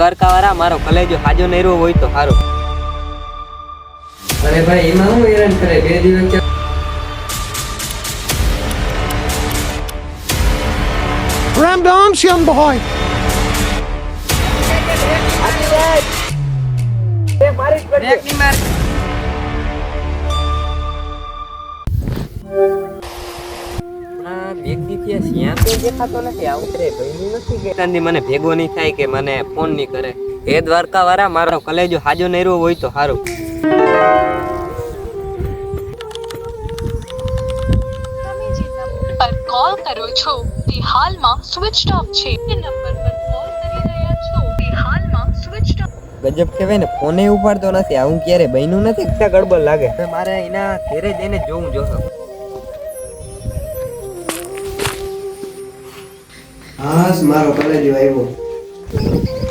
દ્વારકા વાળા મારો કલેજો હાજો નહેરો હોય તો સારું. અરે ભાઈ એમાં હું હેરાન કરે 2 દિવસ Ram dance, young boy. મને ભેગો નહીં થાય કે મને ફોન નહીં કરે. હે દ્વારકા વાળા મારો કલેજો હાજો નહેરો હોય તો સારું. તમે જે નંબર પર કોલ કરો છો તે હાલમાં સ્વિચ ઓફ છે. જે નંબર પર કોલ કરી રહ્યા છો તે હાલમાં સ્વિચ ઓફ. ગજબ કહેવાય ને, ફોને ઉપાડતો નથી. આવું ક્યારે બન્યું નથી. ગડબડ લાગે. મારે એના ઘેરે જઈને જોવું જોશે. હા મારો કલેજો આવ્યો.